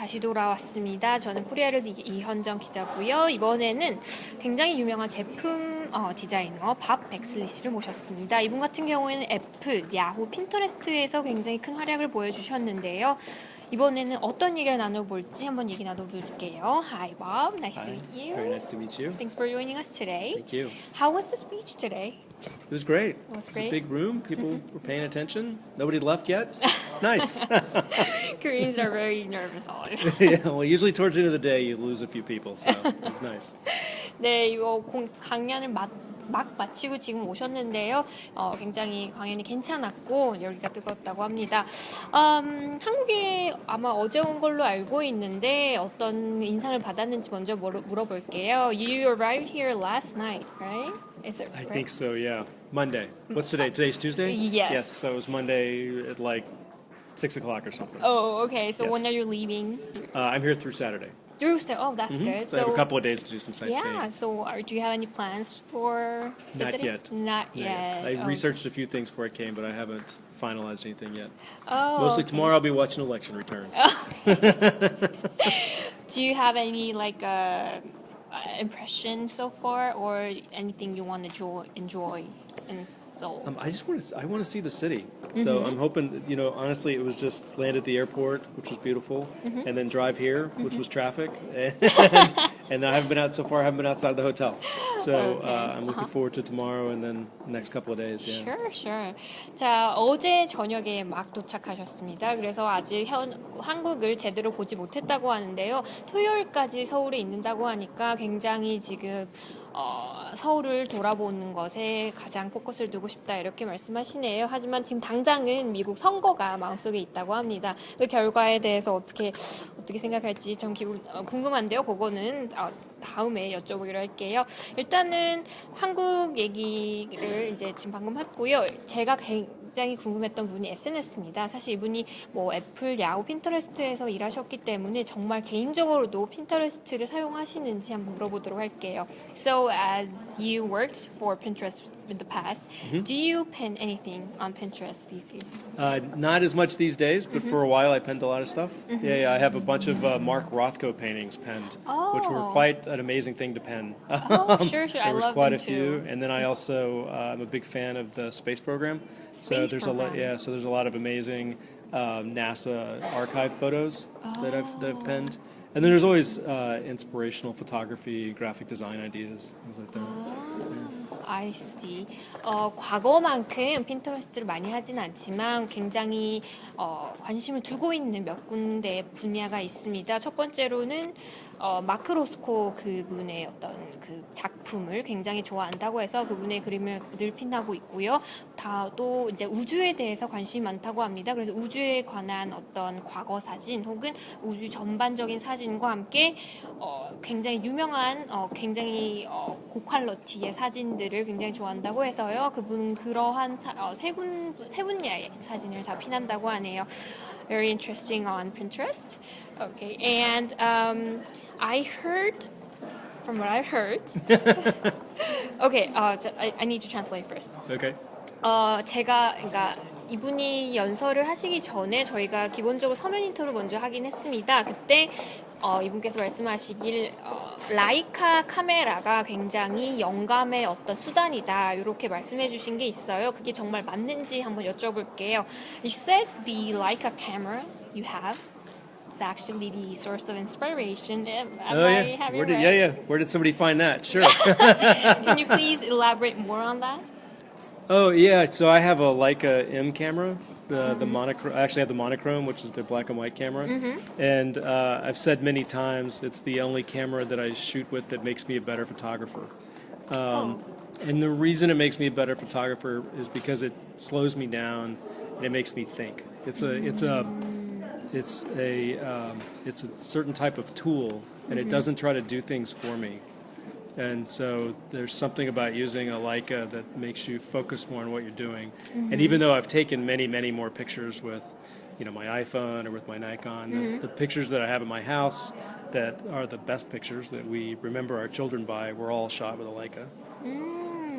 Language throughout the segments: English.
다시 돌아왔습니다. 저는 코리아를 이현정 기자고요. 이번에는 굉장히 유명한 제품 디자이너 밥 백슬리 씨를 모셨습니다. 이분 같은 경우에는 애플, 야후, 핀터레스트에서 굉장히 큰 활약을 보여주셨는데요. 이번에는 어떤 얘기를 나눠볼지 한번 얘기 나눠볼게요. Hi Bob, nice to meet you. Very nice to meet you. Thanks for joining us today. Thank you. How was the speech today? It was great. It was It's great. a big room. People were paying attention. Nobody left yet. It's nice. Koreans are very nervous always. Yeah, well, usually towards the end of the day, you lose a few people, so it's nice. 네, 이거 강연을 막 마치고 지금 오셨는데요. 굉장히 강연이 괜찮았고 열기가 뜨겁다고 합니다. 한국에 아마 어제 온 걸로 알고 있는데 어떤 인상을 받았는지 먼저 물어볼게요. You arrived here last night, right? Is it I right? think so, yeah. Monday. What's today? Today's Tuesday? Yes. Yes, so it was Monday at like 6 o'clock or something. Oh, okay. So Yes. when are you leaving? I'm here through Saturday. Thursday. Oh, that's good. So I have a couple of days to do some sightseeing. Yeah. So do you have any plans for Not visiting? yet. Not yet. I researched a few things before I came, but I haven't finalized anything yet. Oh, Mostly okay. tomorrow I'll be watching election returns. Do you have any impression so far, or anything you want to enjoy in Seoul? I want to see the city. So I'm hoping, honestly, it was just land at the airport, which was beautiful, and then drive here, which was traffic, and I haven't been out so far. I haven't been outside the hotel. So Okay. I'm looking forward to tomorrow and then the next couple of days. Yeah. Sure. 자, 어제 저녁에 막 도착하셨습니다. 그래서 아직 한국을 제대로 보지 못했다고 하는데요. 토요일까지 서울에 있는다고 하니까 굉장히 지금 서울을 돌아보는 것에 가장 포커스를 두고 싶다 이렇게 말씀하시네요. 하지만 지금 당장은 미국 선거가 마음속에 있다고 합니다. 그 결과에 대해서 어떻게 생각할지 좀 궁금한데요. 그거는 다음에 여쭤보기로 할게요. 일단은 한국 얘기를 이제 지금 방금 했고요. 제가 굉장히 궁금했던 분이 SNS입니다. 사실 이분이 애플, 야후, 핀터레스트에서 일하셨기 때문에 정말 개인적으로도 핀터레스트를 사용하시는지 한번 물어보도록 할게요. So as you worked for Pinterest in the past, do you pin anything on Pinterest these days? Not as much these days, but for a while I penned a lot of stuff. Yeah, I have a bunch of Mark Rothko paintings penned, which were quite an amazing thing to pen. Sure. I There was love quite them a few, too. and then I also I'm a big fan of the space program. So there's a lot of amazing NASA archive photos that I've penned. And then there's always inspirational photography, graphic design ideas, things like that. I see. 과거만큼 핀터레스트를 많이 하진 않지만 굉장히 관심을 두고 있는 몇 군데 분야가 있습니다. 첫 번째로는 마크 로스코 그분의 어떤 그 작품을 굉장히 좋아한다고 해서 그분의 그림을 늘 핀하고 있고요. 또 이제 우주에 대해서 관심이 많다고 합니다. 그래서 우주에 관한 어떤 과거 사진 혹은 우주 전반적인 사진과 함께 굉장히 유명한 굉장히 고퀄러티의 사진들을 굉장히 좋아한다고 해서요. 그분은 그러한 세 분야의 사진을 다 핀한다고 하네요. Very interesting on Pinterest. Okay, and from what I've heard. Okay, I need to translate first. Okay. 그러니까 이분이 연설을 하시기 전에 저희가 기본적으로 서면 인터뷰를 먼저 하긴 했습니다. 그때 이분께서 말씀하시길 라이카 카메라가 굉장히 영감의 어떤 수단이다 이렇게 말씀해 주신 게 있어요. 그게 정말 맞는지 한번 여쭤볼게요. You said the Leica camera you have is actually the source of inspiration. I have it right? Where did somebody find that? Sure. Can you please elaborate more on that? Oh yeah, so I have a Leica M camera, the monochrome. I actually have the monochrome, which is the black and white camera. And I've said many times it's the only camera that I shoot with that makes me a better photographer. And the reason it makes me a better photographer is because it slows me down and it makes me think. It's a certain type of tool, and it doesn't try to do things for me. And so there's something about using a Leica that makes you focus more on what you're doing. And even though I've taken many, many more pictures with, my iPhone or with my Nikon, the pictures that I have in my house that are the best pictures that we remember our children by were all shot with a Leica.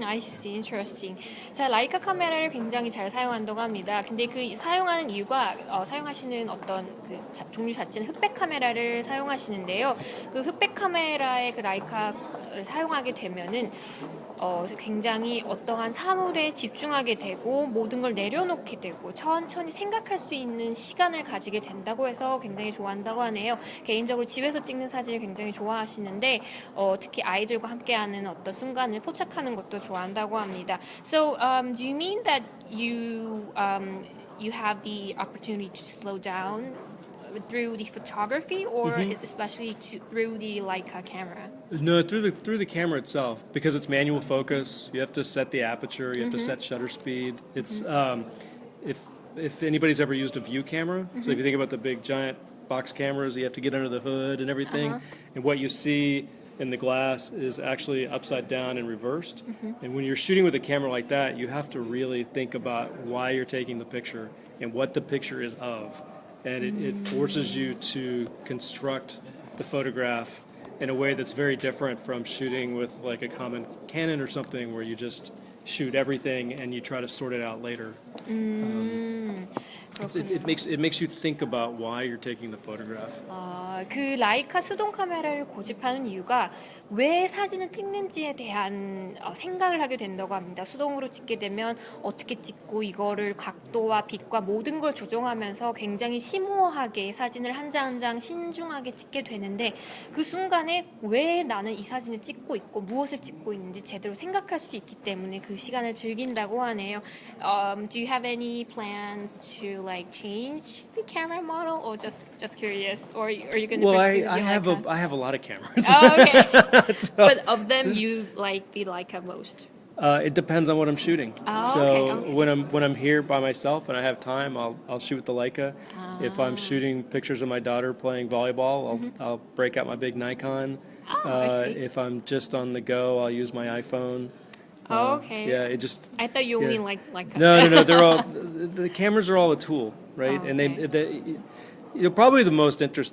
I see. Interesting. 자, 라이카 카메라를 굉장히 잘 사용한다고 합니다. 근데 그 사용하는 이유가 사용하시는 어떤 그 종류 자체는 흑백 카메라를 사용하시는데요. 그 흑백 카메라의 그 라이카를 사용하게 되면은 굉장히 어떠한 사물에 집중하게 되고 모든 걸 내려놓게 되고 천천히 생각할 수 있는 시간을 가지게 된다고 해서 굉장히 좋아한다고 하네요. 개인적으로 집에서 찍는 사진을 굉장히 좋아하시는데 특히 아이들과 함께하는 어떤 순간을 포착하는 것도 좋아한다고 합니다. So, do you mean that you have the opportunity to slow down through the photography, or especially through the Leica camera? No, through the camera itself, because it's manual focus. You have to set the aperture. You have to set shutter speed. It's if anybody's ever used a view camera, so if you think about the big giant box cameras, you have to get under the hood and everything, and what you see in the glass is actually upside down and reversed. And when you're shooting with a camera like that, you have to really think about why you're taking the picture and what the picture is of. And it forces you to construct the photograph in a way that's very different from shooting with like a common Canon or something where you just shoot everything and you try to sort it out later. It makes you think about why you're taking the photograph. 그 라이카 수동 카메라를 고집하는 이유가 왜 사진을 찍는지에 대한 생각을 하게 된다고 합니다. 수동으로 찍게 되면 어떻게 찍고 이거를 각도와 빛과 모든 걸 조정하면서 굉장히 심오하게 사진을 한 장 한 장 신중하게 찍게 되는데 그 순간에 왜 나는 이 사진을 찍고 있고 무엇을 찍고 있는지 제대로 생각할 수 있기 때문에 그 시간을 즐긴다고 하네요. Do you have any plans to like change the camera model, or just curious, or are you going to Well, pursue I the have Leica? I have a lot of cameras. Oh, okay. So, But of them, you like the Leica most? it depends on what I'm shooting. Oh, So okay. when I'm here by myself and I have time, I'll shoot with the Leica. If I'm shooting pictures of my daughter playing volleyball, I'll break out my big Nikon. I see. If I'm just on the go, I'll use my iPhone. Oh, okay. Yeah, it just I thought you only yeah. like Leica. no. They're all the cameras are all a tool, right? Oh, And okay. they probably the most interest.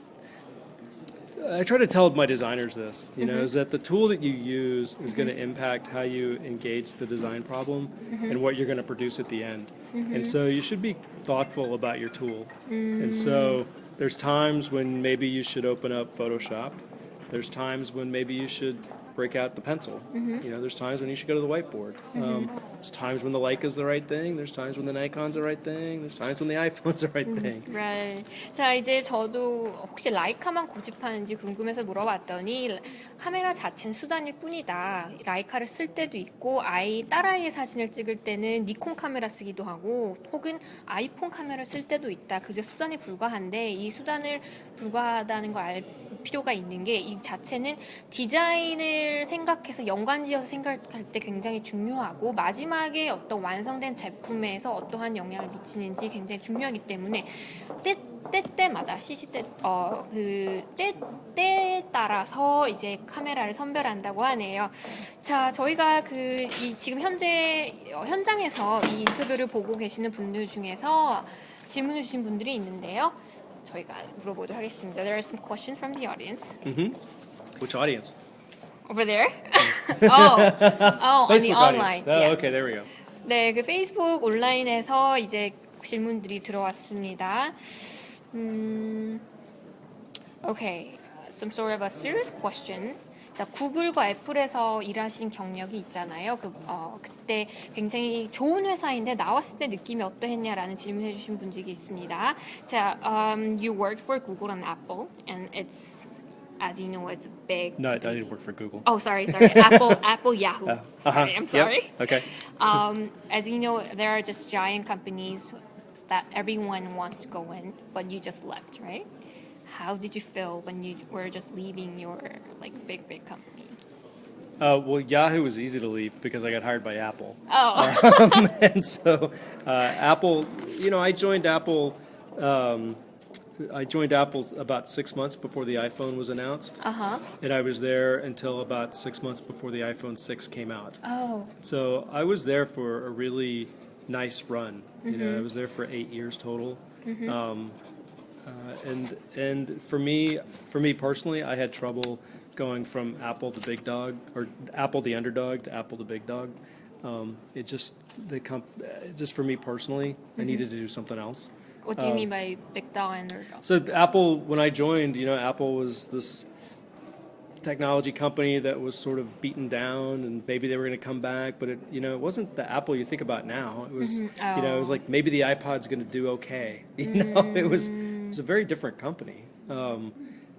I try to tell my designers this, is that the tool that you use is going to impact how you engage the design problem and what you're going to produce at the end. And so you should be thoughtful about your tool. And so there's times when maybe you should open up Photoshop. There's times when maybe you should break out the pencil. There's times when you should go to the whiteboard. There's times when the Leica's the right thing. There's times when the Nikon's the right thing. There's times when the iPhone's the right thing. Right. 자, 이제 저도 혹시 라이카만 고집하는지 궁금해서 물어봤더니 카메라 자체는 수단일 뿐이다. 라이카를 쓸 때도 있고 딸아이의 사진을 찍을 때는 니콘 카메라 쓰기도 하고 혹은 아이폰 카메라 쓸 때도 있다. 그저 수단에 불과한데 이 수단을 불과하다는 걸 알 필요가 있는 게 이 자체는 디자인을 생각해서 연관지어서 생각할 때 굉장히 중요하고 마지막에 어떤 완성된 제품에서 어떠한 영향을 미치는지 굉장히 중요하기 때문에 때때마다 때에 따라서 이제 카메라를 선별한다고 하네요. 자, 저희가 지금 현재 현장에서 이 인터뷰를 보고 계시는 분들 중에서 질문을 주신 분들이 있는데요. 저희가 물어보도록 하겠습니다. There are some questions from the audience. Which audience? Over there? on the Facebook online. audience. Oh, Yeah. okay, there we go. 네, 그 페이스북 온라인에서 이제 질문들이 들어왔습니다. Okay, some sort of a serious questions. 자, 구글과 애플에서 일하신 경력이 있잖아요. 그때 굉장히 좋은 회사인데 나왔을 때 느낌이 어떠했냐라는 질문해 주신 분들이 있습니다. 자, you worked for Google and Apple, and it's, as you know, it's a big. No, I didn't work for Google. Oh, sorry. Apple, Yahoo. Sorry, I'm sorry. Yep. Okay. As you know, there are just giant companies that everyone wants to go in, but you just left, right? How did you feel when you were just leaving your big company? Well, Yahoo was easy to leave because I got hired by Apple. Oh. And so Apple, I joined Apple. I joined Apple about 6 months before the iPhone was announced. And I was there until about 6 months before the iPhone 6 came out. Oh. So I was there for a really nice run. I was there for 8 years total. And for me personally, I had trouble going from Apple the big dog, or Apple the underdog, to Apple the big dog. it just just for me personally, I needed to do something else. What do you mean by McDonald's? So Apple, when I joined, Apple was this technology company that was sort of beaten down, and maybe they were going to come back, but it wasn't the Apple you think about now. It was, it was like maybe the iPod's going to do okay. It was a very different company.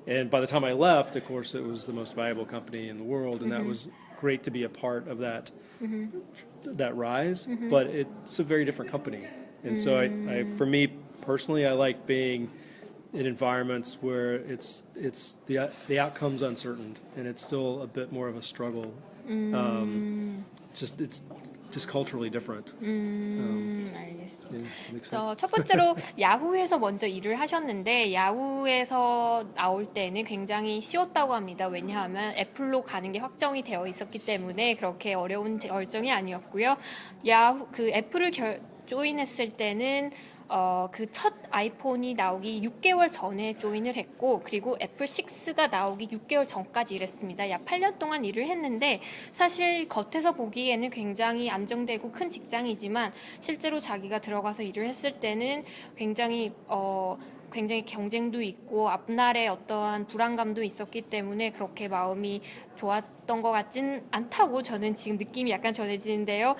And by the time I left, of course, it was the most valuable company in the world, and that was great to be a part of that rise. But it's a very different company, and so I for me personally, I like being in environments where it's the outcome's uncertain and it's still a bit more of a struggle. It's just culturally different. 알겠습니다. Makes sense. 첫 번째로 야후에서 먼저 일을 하셨는데 야후에서 나올 때는 굉장히 쉬웠다고 합니다. 왜냐하면 애플로 가는 게 확정이 되어 있었기 때문에 그렇게 어려운 결정이 아니었고요. 그 애플을 조인했을 때는 그 첫 아이폰이 나오기 6개월 전에 조인을 했고 그리고 애플 6가 나오기 6개월 전까지 일했습니다. 약 8년 동안 일을 했는데 사실 겉에서 보기에는 굉장히 안정되고 큰 직장이지만 실제로 자기가 들어가서 일을 했을 때는 굉장히 경쟁도 있고 앞날에 어떠한 불안감도 있었기 때문에 그렇게 마음이 좋았던 것 같진 않다고 저는 지금 느낌이 약간 전해지는데요.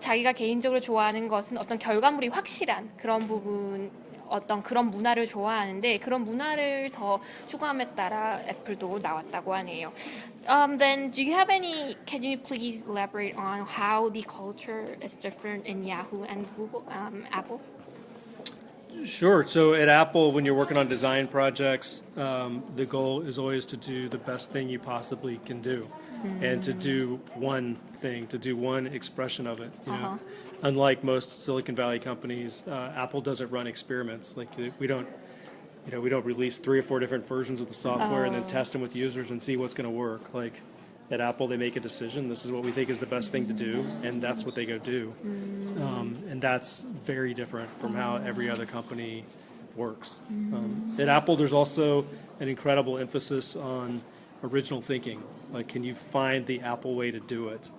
자기가 개인적으로 좋아하는 것은 어떤 결과물이 확실한 그런 부분, 어떤 그런 문화를 좋아하는데 그런 문화를 더 추구함에 따라 애플도 나왔다고 하네요. Then do you have can you please elaborate on how the culture is different in Yahoo and Google, Apple? Sure. So at Apple, when you're working on design projects, the goal is always to do the best thing you possibly can do, and to do one thing, to do one expression of it. Unlike most Silicon Valley companies, Apple doesn't run experiments. Like we don't release 3 or 4 different versions of the software and then test them with users and see what's going to work. Like at Apple, they make a decision. This is what we think is the best thing to do, and that's what they go do. And that's very different from how every other company works. At Apple, there's also an incredible emphasis on original thinking. Like, can you find the Apple way to do it?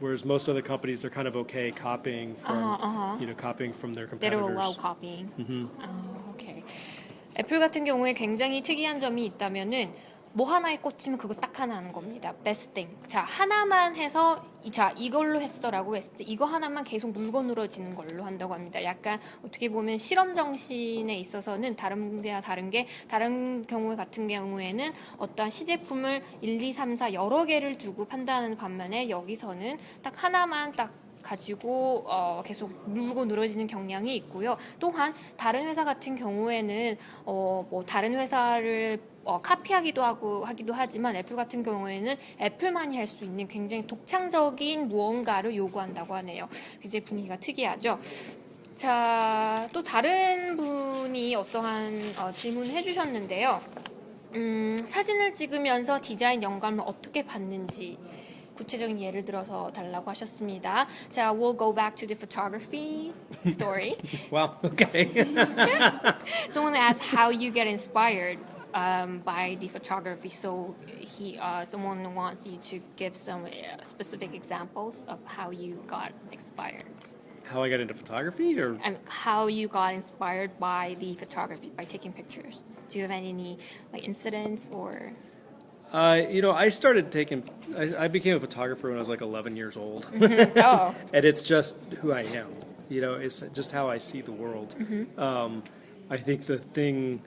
Whereas most other companies, they're kind of okay copying from, copying from their They don't competitors. allow copying. Okay. 애플 같은 경우에 굉장히 특이한 점이 있다면은 뭐 하나에 꽂히면 그거 딱 하나 하는 겁니다. Best thing. 자, 하나만 해서 이걸로 했어라고 했을 때 이거 하나만 계속 물고 늘어지는 걸로 한다고 합니다. 약간 어떻게 보면 실험 정신에 있어서는 다른 게 다른 경우 같은 경우에는 어떠한 시제품을 1, 2, 3, 4 여러 개를 두고 판단하는 반면에 여기서는 딱 하나만 딱 가지고 계속 물고 늘어지는 경향이 있고요. 또한 다른 회사 같은 경우에는 뭐 다른 회사를 카피하기도 하기도 하지만 애플 같은 경우에는 애플만이 할 수 있는 굉장히 독창적인 무언가를 요구한다고 하네요. 굉장히 분위기가 특이하죠. 자, 또 다른 분이 어떠한 질문을 해주셨는데요. 사진을 찍으면서 디자인 영감을 어떻게 받는지 구체적인 예를 들어서 달라고 하셨습니다. 자, we'll go back to the photography story. Wow, okay. Someone asked how you get inspired by the photography. So someone wants you to give some specific examples of how you got inspired. How I got into photography, or And how you got inspired by the photography, by taking pictures. Do you have any incidents or... I started I became a photographer when I was like 11 years old. Oh. And it's just who I am. It's just how I see the world. I think the thing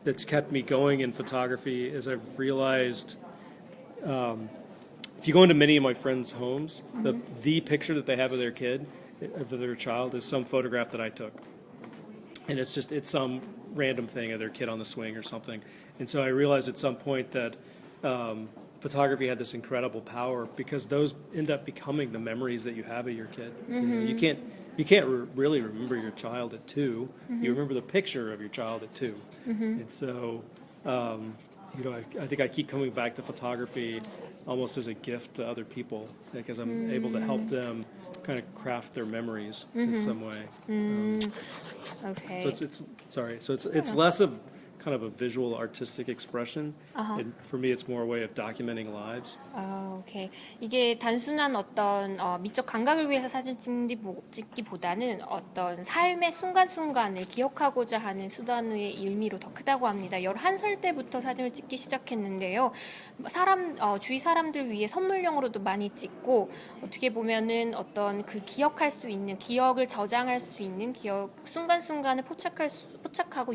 that's kept me going in photography is I've realized if you go into many of my friends' homes, the picture that they have of their kid, of their child, is some photograph that I took. And it's some random thing of their kid on the swing or something. And so I realized at some point that photography had this incredible power because those end up becoming the memories that you have of your kid. You can't really remember your child at 2. You remember the picture of your child at 2. And so, I think I keep coming back to photography almost as a gift to other people because I'm able to help them kind of craft their memories in some way. Okay. So it's less of kind of a visual artistic expression. And for me, it's more a way of documenting lives. 오케이. 이게 단순한 어떤 미적 감각을 위해서 사진 찍기보다는 어떤 삶의 순간순간을 기억하고자 하는 수단의 의미로 더 크다고 합니다. 11살 때부터 사진을 찍기 시작했는데요. 주위 사람들 위해 선물용으로도 많이 찍고 어떻게 보면은 어떤 그 기억할 수 있는 기억을 저장할 수 있는 기억 순간순간을 포착하고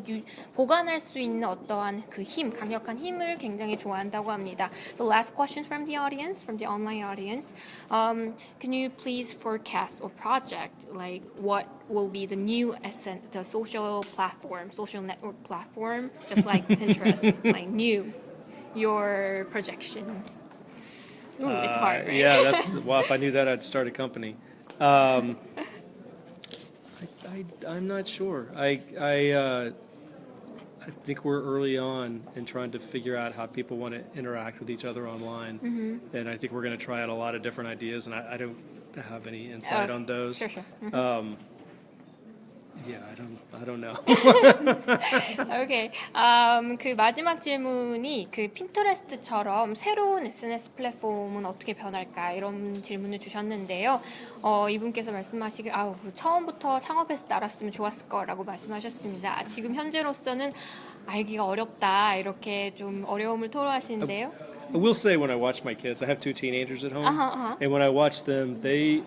보관할 수 있는 어떠한 그 힘, 강력한 힘을 굉장히 좋아한다고 합니다. The last question from the audience, from the online audience. Can you please forecast or project like what will be the new the social platform, social network platform, just like Pinterest, like new, your projection? Ooh, it's hard, right? Yeah, that's well. If I knew that, I'd start a company. I'm not sure. I think we're early on in trying to figure out how people want to interact with each other online, and I think we're going to try out a lot of different ideas. And I don't have any insight on those. Sure. Yeah, I don't know. 오케이. 그 마지막 질문이 그 핀터레스트처럼 새로운 SNS 플랫폼은 어떻게 변할까 이런 질문을 주셨는데요. 이분께서 말씀하시길 그 처음부터 창업했을 때 알았으면 좋았을 거라고 말씀하셨습니다. 지금 현재로서는 알기가 어렵다 이렇게 좀 어려움을 토로하시는데요. I will say when I watch my kids, I have 2 teenagers at home, and when I watch them, they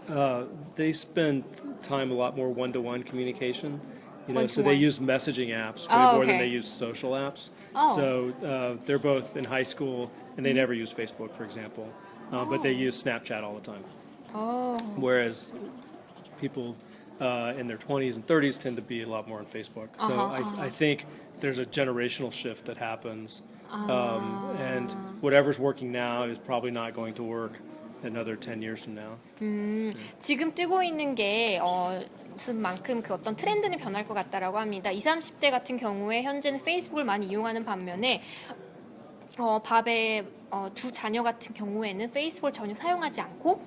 spend time a lot more one-to-one communication. So they use messaging apps way more than they use social apps. So they're both in high school, and they never use Facebook, for example, but they use Snapchat all the time. Whereas people in their 20s and 30s tend to be a lot more on Facebook. So I think there's a generational shift that happens. And whatever's working now is probably not going to work another 10 years from now. 지금 뜨고 있는 게 만큼 그 어떤 트렌드는 변할 것 같다라고 합니다. 20, 30대 같은 경우에 현재는 페이스북을 많이 이용하는 반면에 밥의 두 자녀 같은 경우에는 페이스북을 전혀 사용하지 않고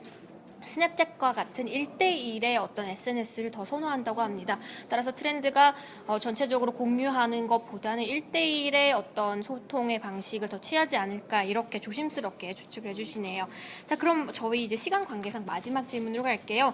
스냅챗과 같은 1대1의 어떤 SNS를 더 선호한다고 합니다. 따라서 트렌드가 전체적으로 공유하는 것보다는 1대1의 어떤 소통의 방식을 더 취하지 않을까 이렇게 조심스럽게 추측을 해주시네요. 자, 그럼 저희 이제 시간 관계상 마지막 질문으로 갈게요.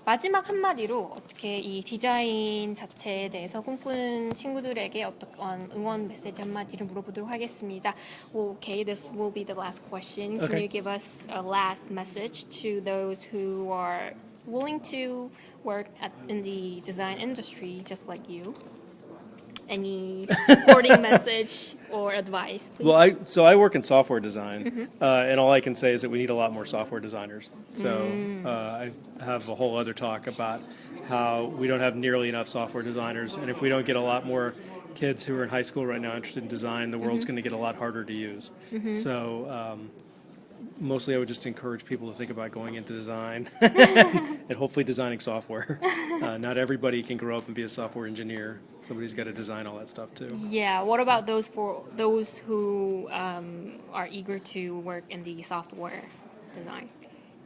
마지막 한마디로 어떻게 이 디자인 자체에 대해서 꿈꾸는 친구들에게 어떤 응원 메시지 한마디를 물어보도록 하겠습니다. Okay, this will be the last question. Can you give us a last message to those who are willing to work in the design industry just like you? Any supporting message or advice, please? Well, I work in software design, and all I can say is that we need a lot more software designers. So I have a whole other talk about how we don't have nearly enough software designers, and if we don't get a lot more kids who are in high school right now interested in design, the world's going to get a lot harder to use. So mostly I would just encourage people to think about going into design and hopefully designing software. Not everybody can grow up and be a software engineer. Somebody's got to design all that stuff too. Yeah, what about those who are eager to work in the software design?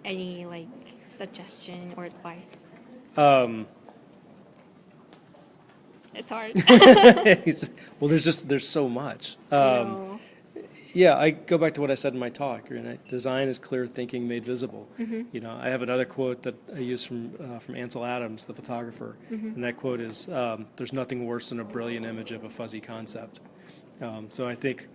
Any like suggestion or advice? It's hard. Well, there's so much. Yeah, I go back to what I said in my talk. Design is clear thinking made visible. I have another quote that I use from Ansel Adams, the photographer, and that quote is, "There's nothing worse than a brilliant image of a fuzzy concept." So I think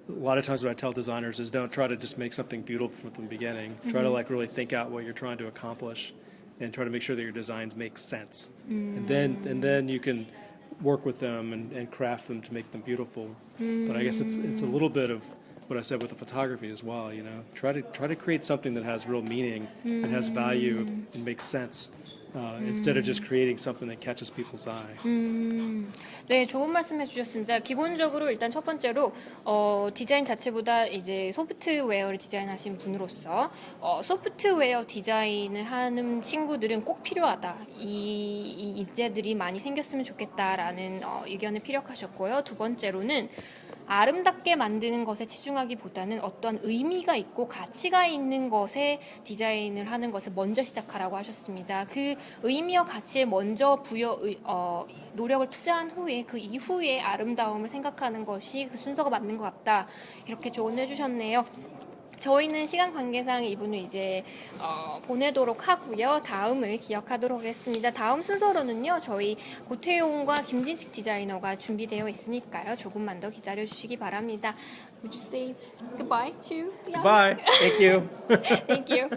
a lot of times what I tell designers is don't try to just make something beautiful from the beginning. Try to really think out what you're trying to accomplish, and try to make sure that your designs make sense, and then you can work with them and craft them to make them beautiful. But I guess it's a little bit of what I said with the photography as well. Try to create something that has real meaning and has value and makes sense. Instead of just creating something that catches people's eye. 네, 좋은 말씀 해주셨습니다. 기본적으로 일단 첫 번째로 디자인 자체보다 이제 소프트웨어를 디자인하신 분으로서 소프트웨어 디자인을 하는 친구들은 꼭 필요하다. 이 인재들이 많이 생겼으면 좋겠다라는 의견을 피력하셨고요. 두 번째로는 아름답게 만드는 것에 치중하기보다는 어떤 의미가 있고 가치가 있는 것에 디자인을 하는 것을 먼저 시작하라고 하셨습니다. 그 의미와 가치에 먼저 노력을 투자한 후에 그 이후에 아름다움을 생각하는 것이 그 순서가 맞는 것 같다. 이렇게 조언을 해주셨네요. 저희는 시간 관계상 이분을 이제 보내도록 하고요. 다음을 기억하도록 하겠습니다. 다음 순서로는요. 저희 고태용과 김진식 디자이너가 준비되어 있으니까요. 조금만 더 기다려주시기 바랍니다. Would you say goodbye to the Goodbye. Thank you. Thank you.